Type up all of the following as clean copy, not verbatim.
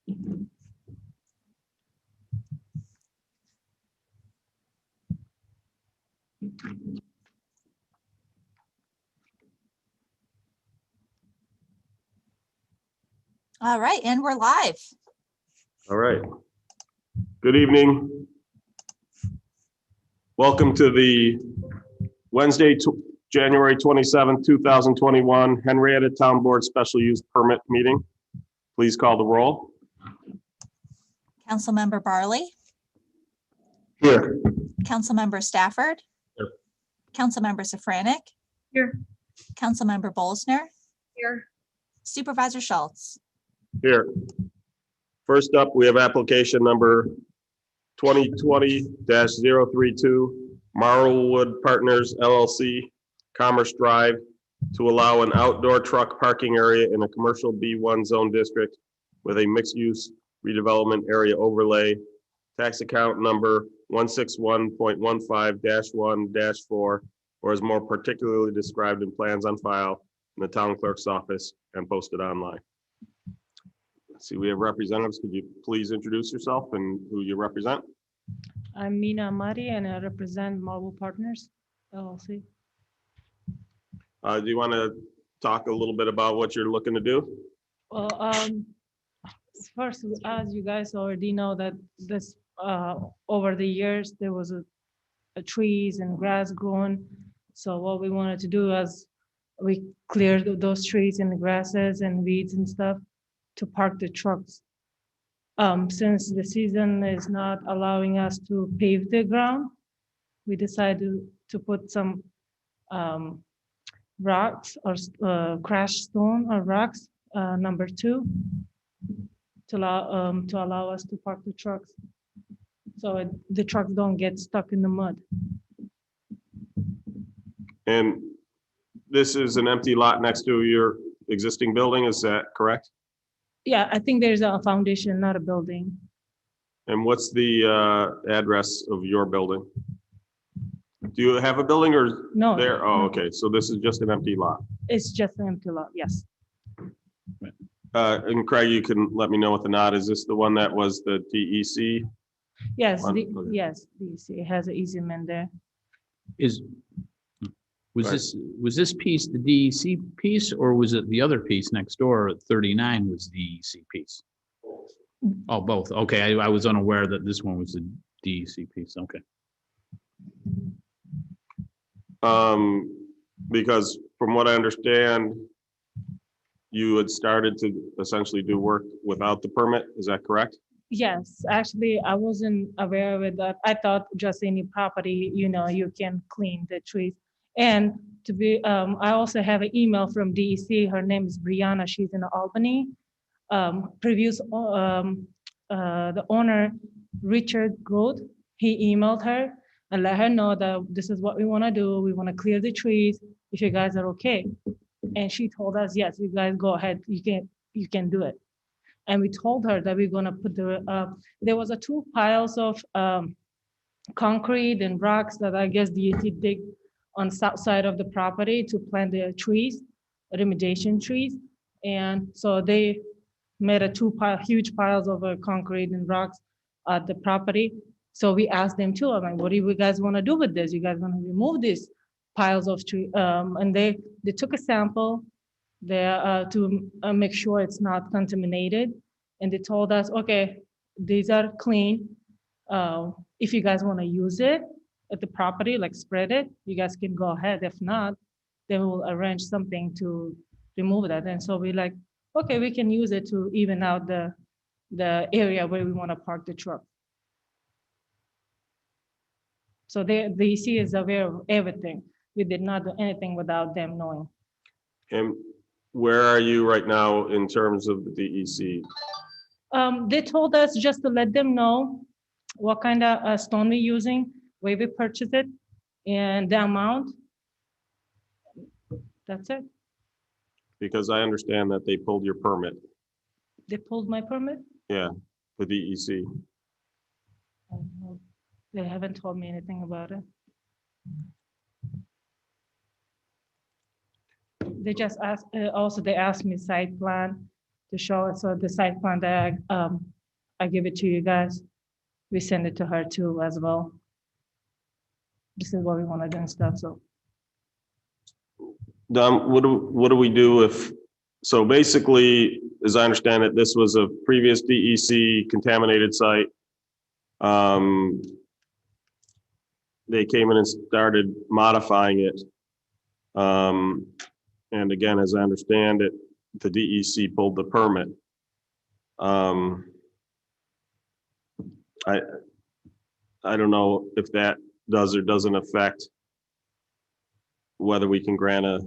All right, and we're live. All right. Good evening. Welcome to the Wednesday, January 27th, 2021 Henrietta Town Board Special Use Permit Meeting. Please call the roll. Councilmember Barley, Here. Councilmember Stafford. Here. Councilmember Safranek. Here. Councilmember Bolsner. Here. Supervisor Schultz. Here. First up, we have application number 2020-032, Marlwood Partners LLC, Commerce Drive, to allow an outdoor truck parking area in a commercial B1 zone district with a mixed-use redevelopment area overlay, tax account number 161.15-1-4, or as more particularly described in plans on file in the town clerk's office and posted online. See, we have representatives. Could you please introduce yourself and who you represent? I'm Mina Amari and I represent Marlwood Partners LLC. Do you want to talk a little bit about what you're looking to do? Well, first, as you guys already know, that this over the years there was a trees and grass growing. So what we wanted to do is we cleared those trees and the grasses and weeds and stuff to park the trucks. Since the season is not allowing us to pave the ground, we decided to put some rocks or crushed stone or rocks, number 2, to allow us to park the trucks, so the trucks don't get stuck in the mud. And this is an empty lot next to your existing building, is that correct? Yeah, I think there's a foundation, not a building. And what's the address of your building? Do you have a building or No. there? Oh, no. okay. So this is just an empty lot. It's just an empty lot, yes. And Craig, you can let me know what the nod is. This the one that was the DEC? Yes, Okay. yes, it has an easement there. Right. Was this piece the DEC piece, or was it the other piece next door at 39 was the DEC piece? Oh, both. Okay, I was unaware that this one was the DEC piece. Okay. Because from what I understand, you had started to essentially do work without the permit. Is that correct? Yes, actually, I wasn't aware of it. That I thought just any property, you can clean the trees. And to be, I also have an email from DEC. Her name is Brianna. She's in Albany. The owner, Richard Groth, he emailed her and let her know that this is what we want to do. We want to clear the trees if you guys are okay. And she told us, yes, you guys go ahead. You can do it. And we told her that we're going to put there was 2 piles of concrete and rocks that I guess DEC dig on south side of the property to plant the trees, remediation trees. And so they made huge piles of concrete and rocks at the property. So we asked them too, I'm like, what do you guys want to do with this? You guys want to remove these piles of trees? And they took a sample there to make sure it's not contaminated. And they told us, okay, these are clean. If you guys want to use it at the property, like spread it, you guys can go ahead. If not, then we'll arrange something to remove that. And so we like, okay, we can use it to even out the area where we want to park the truck. So the DEC is aware of everything. We did not do anything without them knowing. And where are you right now in terms of the DEC? They told us just to let them know what kind of stone we're using, where we purchase it, and the amount. That's it. Because I understand that they pulled your permit. They pulled my permit. Yeah, the DEC. They haven't told me anything about it. They just asked, also they asked me site plan to show it. So the site plan that I give it to you guys, we send it to her too as well. This is what we want to do and stuff, so. Dom, what do we do if, so basically, as I understand it, this was a previous DEC contaminated site. They came in and started modifying it. And again, as I understand it, the DEC pulled the permit. I don't know if that does or doesn't affect whether we can grant a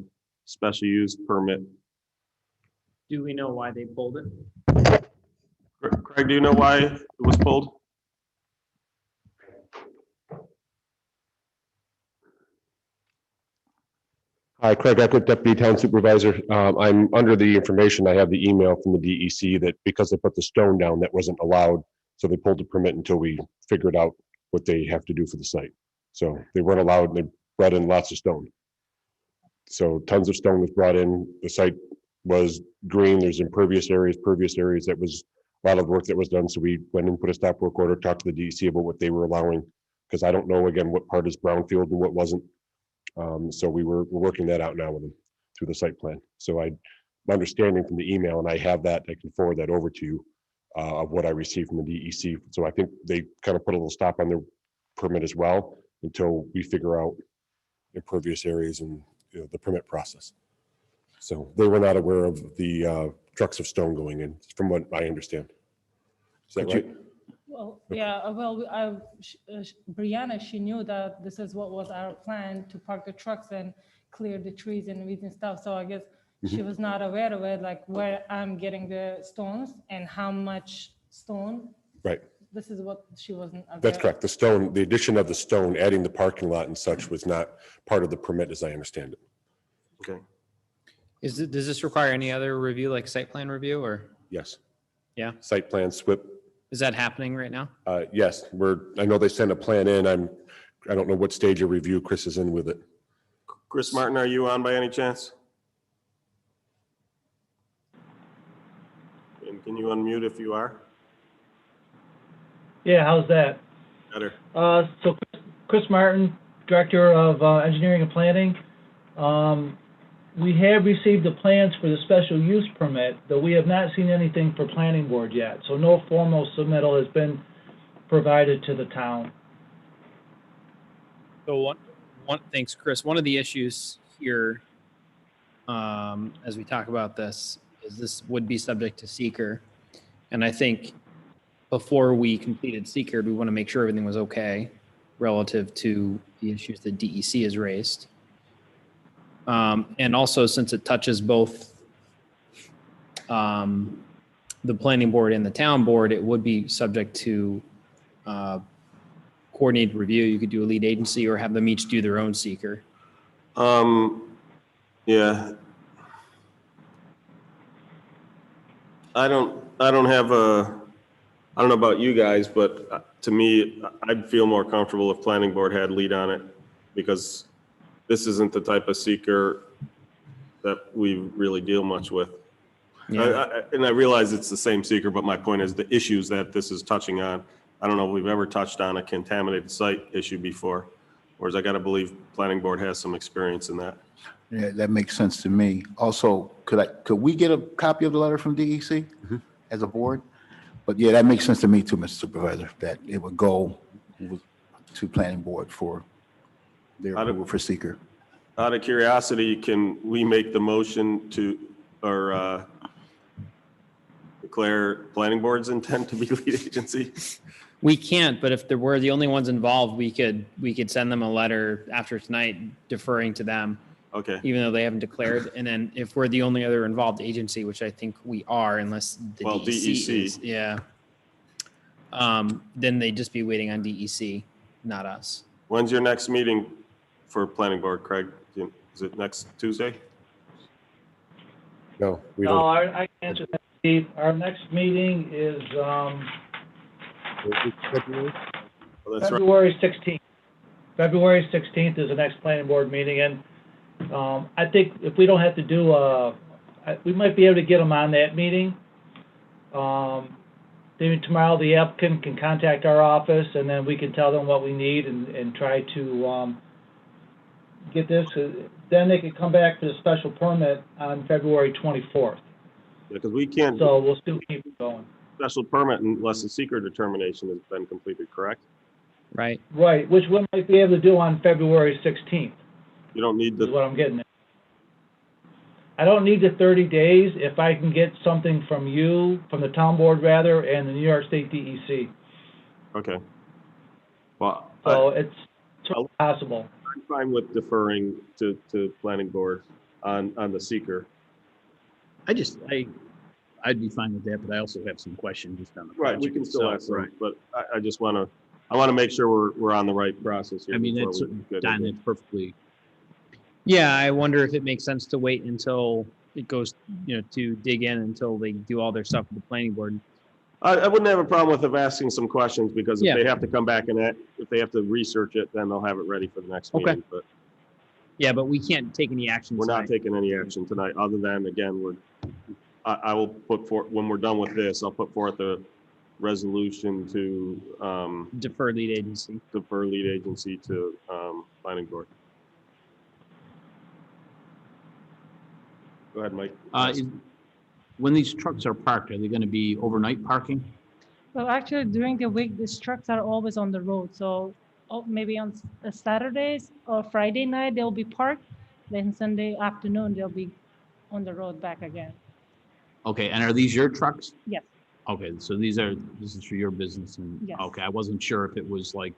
special use permit. Do we know why they pulled it? Craig, do you know why it was pulled? Hi, Craig Eckert, Deputy Town Supervisor. I'm under the information, I have the email from the DEC that because they put the stone down, that wasn't allowed. So they pulled the permit until we figured out what they have to do for the site. So they weren't allowed, and they brought in lots of stone. So tons of stone was brought in. The site was green. There's impervious areas, pervious areas. That was a lot of work that was done. So we went and put a stop work order, talked to the DEC about what they were allowing. Because I don't know, again, what part is brownfield and what wasn't. So we're working that out now with them through the site plan. So my understanding from the email, and I have that, I can forward that over to you, of what I received from the DEC. So I think they kind of put a little stop on their permit as well until we figure out impervious areas and the permit process. So they were not aware of the trucks of stone going in, from what I understand. Is that right? Well, yeah, well, Brianna, she knew that this is what was our plan, to park the trucks and clear the trees and weeds and stuff. So I guess she was not aware of it, like where I'm getting the stones and how much stone. Right. This is what she wasn't aware That's of. correct. The stone, the addition of the stone, adding the parking lot and such was not part of the permit as I understand it. Okay. Does this require any other review, like site plan review, or Yes. Yeah. Site plan, SWIP. is that happening right now? Yes, I know they sent a plan in. I don't know what stage of review Chris is in with it. Chris Martin, are you on by any chance? And can you unmute if you are? Yeah, how's that? Better. So Chris Martin, Director of Engineering and Planning. We have received the plans for the special use permit, though we have not seen anything for planning board yet. So no formal submittal has been provided to the town. So thanks, Chris. One of the issues here, as we talk about this, is this would be subject to seeker. And I think before we completed seeker, we want to make sure everything was okay relative to the issues that DEC has raised. And also, since it touches both the planning board and the town board, it would be subject to coordinated review. You could do a lead agency or have them each do their own seeker. Yeah. I don't know about you guys, but to me, I'd feel more comfortable if planning board had lead on it, because this isn't the type of seeker that we really deal much with. Yeah. And I realize it's the same seeker, but my point is the issues that this is touching on, I don't know if we've ever touched on a contaminated site issue before, whereas I got to believe planning board has some experience in that. Yeah, that makes sense to me. Also, could we get a copy of the letter from DEC as a board? But yeah, that makes sense to me too, Mr. Supervisor, that it would go to planning board for their approval for seeker. Out of curiosity, can we make the motion to, or declare planning board's intent to be lead agency? We can't, but if there were the only ones involved, we could send them a letter after tonight deferring to them, Okay. even though they haven't declared. And then if we're the only other involved agency, which I think we are, unless the Well, DEC is, yeah. Then they'd just be waiting on DEC, not us. When's your next meeting for planning board, Craig? Is it next Tuesday? No, we No, don't. I can answer that, Steve. Our next meeting is Oh, that's right. February 16th. February 16th is the next planning board meeting, and I think if we don't have to do we might be able to get them on that meeting, Maybe tomorrow the applicant can contact our office, and then we can tell them what we need and try to get this. Then they can come back for the special permit on February 24th. Because we can't So do we'll still keep it going. special permit unless the seeker determination has been completed, correct? Right. Right, which we might be able to do on February 16th, You don't need is the, what I'm getting at. I don't need the 30 days if I can get something from you, from the town board rather, and the New York State DEC. okay. Well, So it's certainly possible. I'm fine with deferring to planning board on the seeker. I'd be fine with that, but I also have some questions just on the Right, we project can still itself, ask them, right. but I just want to make sure we're on the right process here. I mean, before that's, we get Don, into it. that's perfectly, Yeah, I wonder if it makes sense to wait until it goes, to dig in until they do all their stuff with the planning board. I wouldn't have a problem with asking some questions, because if Yeah. they have to come back and if they have to research it, then they'll have it ready for the next Okay. meeting. But Yeah, but we can't take any action we're not tonight. taking any action tonight, other than, again, I will put forth, when we're done with this, I'll put forth a resolution to Defer lead agency. defer lead agency to planning board. Go ahead, Mike. when these trucks are parked, are they gonna be overnight parking? Well, actually, during the week, these trucks are always on the road. So maybe on Saturdays or Friday night, they'll be parked. Then Sunday afternoon, they'll be on the road back again. Okay, and are these your trucks? Yes. Okay, so this is for your business and, Yes. okay, I wasn't sure if it was like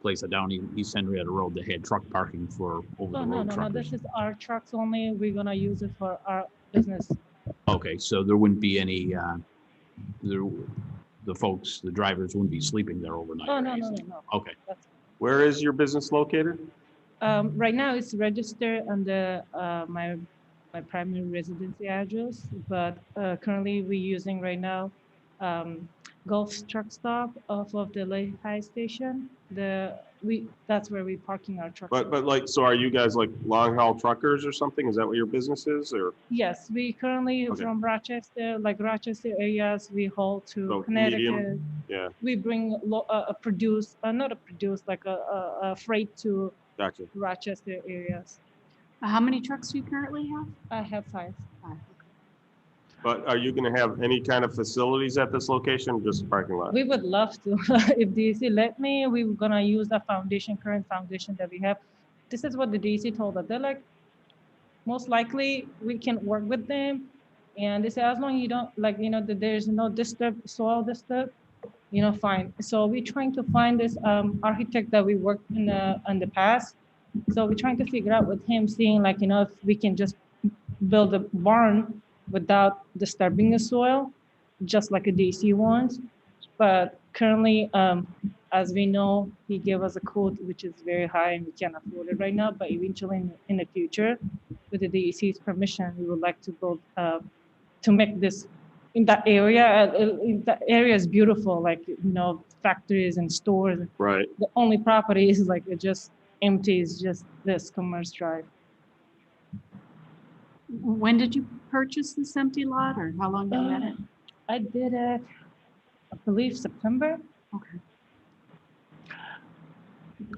place down East Henrietta Road that had truck parking for over the Oh, no, road no, no, truckers. this is our trucks only. We're gonna use it for our business. Okay, so there wouldn't be any, the folks, the drivers wouldn't be sleeping there overnight? Oh, or no, no, anything? no, no. Okay, Where is your business located? Right now, it's registered under my primary residency address, but currently we're using right now Gulf Truck Stop off of the Lehigh Station. That's where we're parking our trucks. But like, so are you guys like long haul truckers or something? Is that what your business is, or? Yes, we currently Okay. from Rochester, like Rochester areas, we haul to So Connecticut. medium? Yeah, We bring not a produce, like a freight to gotcha. Rochester areas. How many trucks do you currently have? I have 5. But are you gonna have any kind of facilities at this location, or just a parking lot? We would love to. If DEC let me, we're gonna use the current foundation that we have. This is what the DEC told us. They're like, most likely we can work with them. And they say, as long as you don't that there's no soil disturb, fine. So we're trying to find this architect that we worked in the past. So we're trying to figure out with him, seeing if we can just build a barn without disturbing the soil, just like a DC wants. But currently, as we know, he gave us a quote which is very high and we can't afford it right now. But eventually, in the future, with the DEC's permission, we would like to build to make this in that area. That area is beautiful, factories and stores. Right. The only property is it just empty. It's just this Commerce Drive. When did you purchase this empty lot, or how long have you had it? I did it, I believe September. Okay.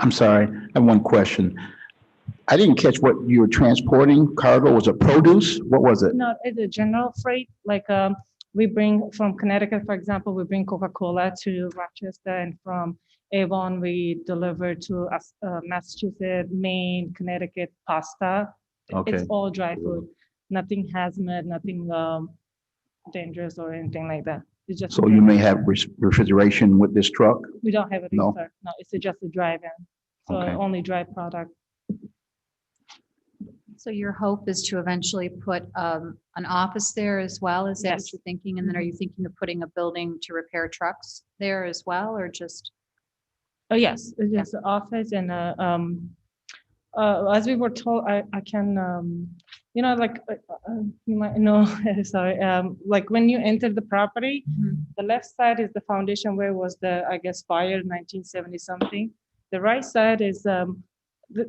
I'm sorry, I have one question. I didn't catch what you were transporting. Cargo, was it produce? What was it? No, it's a general freight. We bring from Connecticut, for example, we bring Coca-Cola to Rochester, and from Avon, we deliver to Massachusetts, Maine, Connecticut, pasta. Okay. It's all dry food. Nothing hazmat, nothing dangerous or anything like that. It's just. So you may have refrigeration with this truck? We don't have a No? reefer. No, it's just a drive-in. So Okay. only dry product. So your hope is to eventually put an office there as well? Is that what Yes. you're thinking? And then are you thinking of putting a building to repair trucks there as well, or just? Oh, yes, it's just the office and as we were told, I can, you might know, sorry, when you enter the property, the left side is the foundation where was fire in 1970 something. The right side is,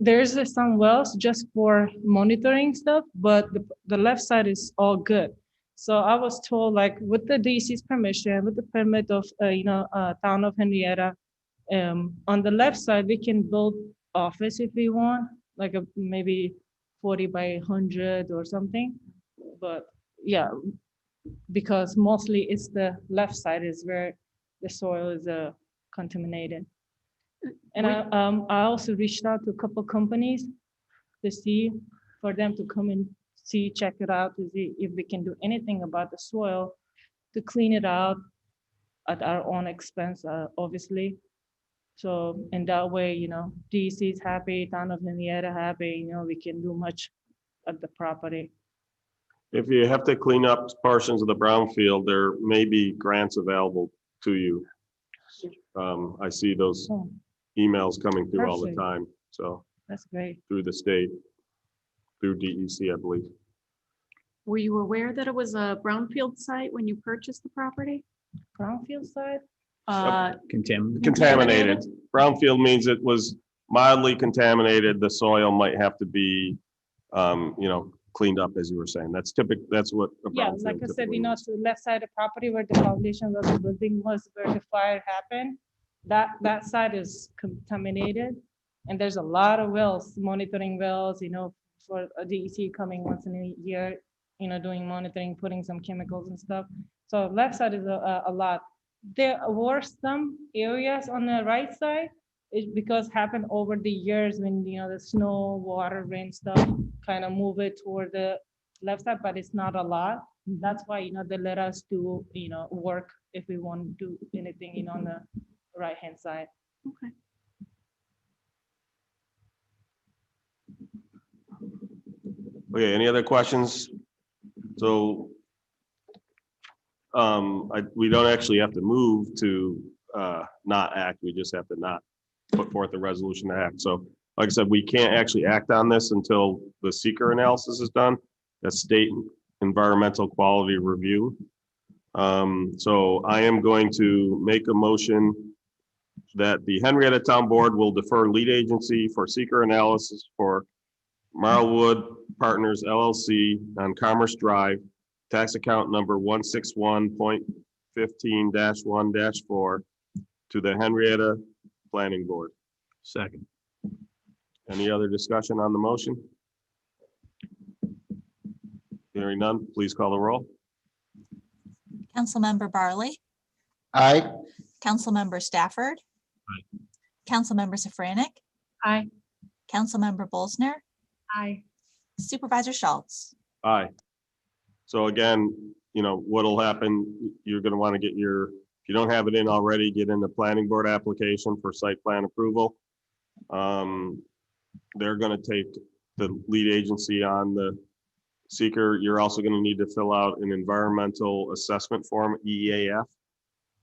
there's some wells just for monitoring stuff, but the left side is all good. So I was told, like, with the DC's permission, with the permit of, town of Henrietta, on the left side, we can build office if we want, like a maybe 40 by 100 or something. But yeah, because mostly it's the left side is where the soil is contaminated. And I also reached out to a couple companies to see, for them to come and see, check it out, to see if we can do anything about the soil to clean it out at our own expense, obviously. So in that way, DEC is happy, town of Henrietta happy, we can do much at the property. If you have to clean up portions of the brownfield, there may be grants available to you. I see those Oh, emails coming through all the Perfect. time, so that's great. through the state, through DEC, I believe. Were you aware that it was a brownfield site when you purchased the property? Brownfield side? Contaminated. Contaminated. Brownfield means it was mildly contaminated. The soil might have to be, cleaned up, as you were saying. That's what. a Yeah, brownfield like I said, typically to is. the left side of the property where the foundation of the building was, where the fire happened, that side is contaminated. And there's a lot of wells, monitoring wells, for a DEC coming once in a year, doing monitoring, putting some chemicals and stuff. So left side is a lot. There were some areas on the right side, because happened over the years when, the snow, water, rain stuff kind of move it toward the left side, but it's not a lot. That's why, they let us do, work if we want to do anything, on the right-hand side. Okay. Okay, any other questions? So we don't actually have to move to not act. We just have to not put forth a resolution to act. So like I said, we can't actually act on this until the seeker analysis is done. That's state environmental quality review. So I am going to make a motion that the Henrietta Town Board will defer lead agency for seeker analysis for Marlwood Partners LLC on Commerce Drive, tax account number 161.15-1-4 to the Henrietta Planning Board. Second. Any other discussion on the motion? Hearing none, please call the roll. Councilmember Barley, Aye. Councilmember Stafford. Aye. Councilmember Safranik, Aye. Councilmember Bolsner, Aye. Supervisor Schultz. Aye. So again, what'll happen, you're gonna want to get if you don't have it in already, get in the planning board application for site plan approval. They're gonna take the lead agency on the seeker. You're also gonna need to fill out an environmental assessment form, EAF.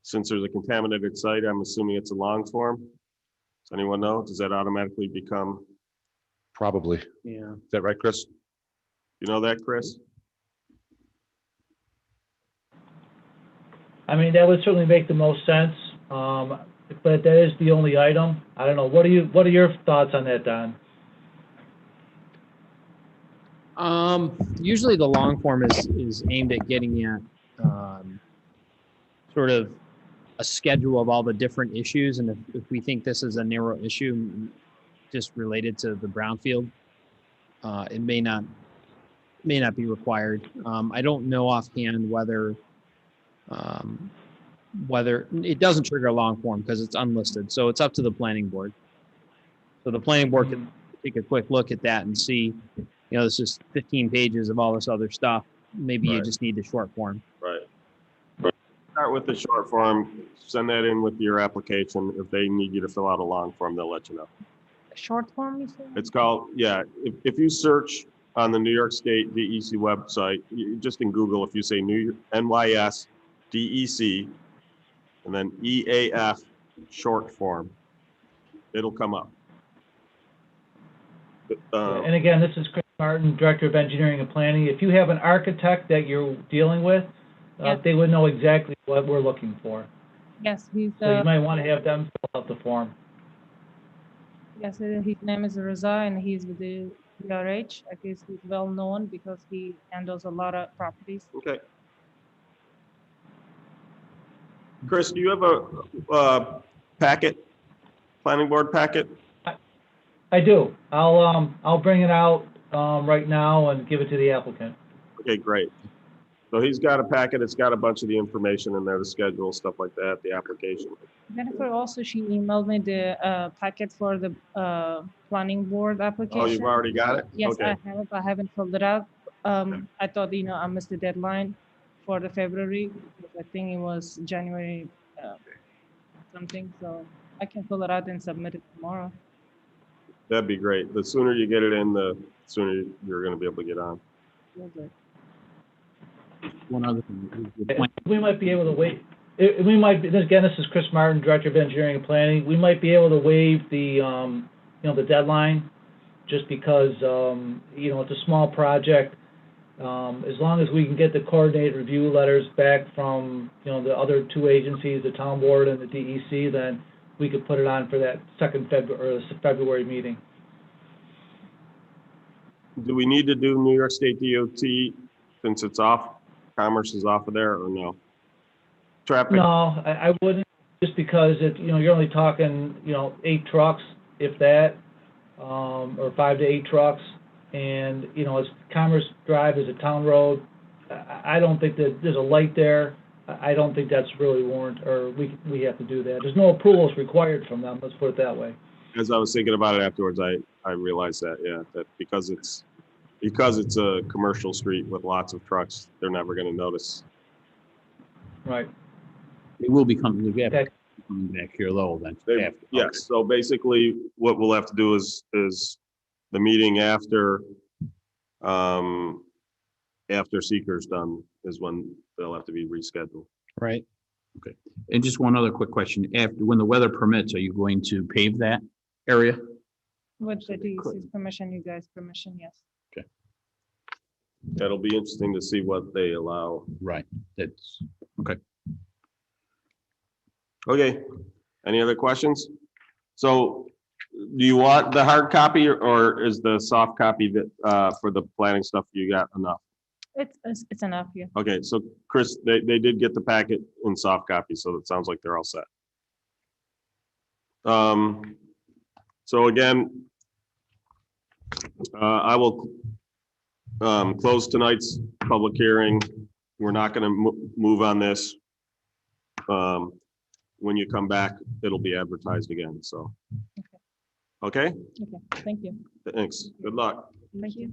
Since there's a contaminated site, I'm assuming it's a long form. Does anyone know? Does that automatically become, Probably. Yeah. Is that right, Chris? you know that, Chris? I mean, that would certainly make the most sense, but that is the only item. I don't know, what are your thoughts on that, Don? Usually the long form is aimed at getting at sort of a schedule of all the different issues, and if we think this is a narrow issue just related to the brownfield, it may not be required. I don't know offhand whether it doesn't trigger a long form because it's unlisted, so it's up to the planning board. So the planning board can take a quick look at that and see, this is 15 pages of all this other stuff. Maybe you Right. just need the short form. Right. Start with the short form, send that in with your application. If they need you to fill out a long form, they'll let you know. Short form, you said? It's called, if you search on the New York State DEC website, just in Google, if you say NYS DEC and then EAF short form, it'll come up. And again, this is Chris Martin, Director of Engineering and Planning. If you have an architect that you're dealing with, Yeah. they would know exactly what we're looking for. Yes, he's So you might want to have them fill out the form. yes, his name is Raza, and he's with the PRH. I guess he's well known because he handles a lot of properties. Okay, Chris, do you have a packet, planning board packet? I do. I'll bring it out, right now and give it to the applicant. Okay, great. So he's got a packet. It's got a bunch of the information in there, the schedule, stuff like that, the application. Jennifer also, she emailed me the packet for the planning board application. Oh, you've already got it? Yes, Okay. I have. I haven't filled it out. I thought, I missed the deadline for the February. I think it was January something, so I can fill it out and submit it tomorrow. That'd be great. The sooner you get it in, the sooner you're gonna be able to get on. Real good. One other thing. the plan- We might be able to wait. We might, again, this is Chris Martin, Director of Engineering and Planning. We might be able to waive the, the deadline just because, it's a small project. As long as we can get the coordinated review letters back from, the other two agencies, the town board and the DEC, then we could put it on for that second February meeting. Do we need to do New York State DOT since it's off, Commerce is off of there, or no? Traffic? No, I wouldn't, just because you're only talking, 8 trucks, if that, or 5 to 8 trucks. And, as Commerce Drive is a town road, I don't think that there's a light there. I don't think that's really warranted, or we have to do that. There's no approvals required from them, let's put it that way. As I was thinking about it afterwards, I realized that, yeah, that because it's a commercial street with lots of trucks, they're never gonna notice. Right. It will be coming Okay. back here though, then. They- after. Yes, so basically what we'll have to do is the meeting after seeker's done is when they'll have to be rescheduled. Right. And just one other quick question. When the weather permits, are you going to pave that area? With the DEC's permission, you guys' permission, yes. That'll be interesting to see what they allow. Right. That's, okay. Okay, any other questions? So do you want the hard copy or is the soft copy that for the planning stuff you got enough? It's enough, yeah. Okay, so Chris, they did get the packet in soft copy, so it sounds like they're all set. So again, I will close tonight's public hearing. We're not going to move on this. When you come back, it'll be advertised again, so. Okay, Okay, thank you. thanks. Good luck. Thank you.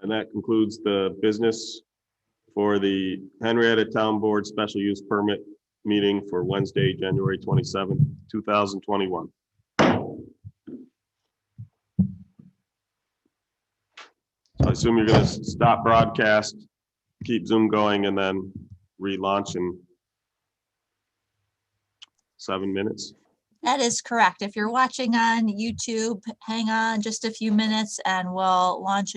And that concludes the business for the Henrietta Town Board Special Use Permit meeting for Wednesday, January 27th, 2021. So I assume you're going to stop broadcast, keep Zoom going, and then relaunch in 7 minutes. That is correct. If you're watching on YouTube, hang on just a few minutes and we'll launch a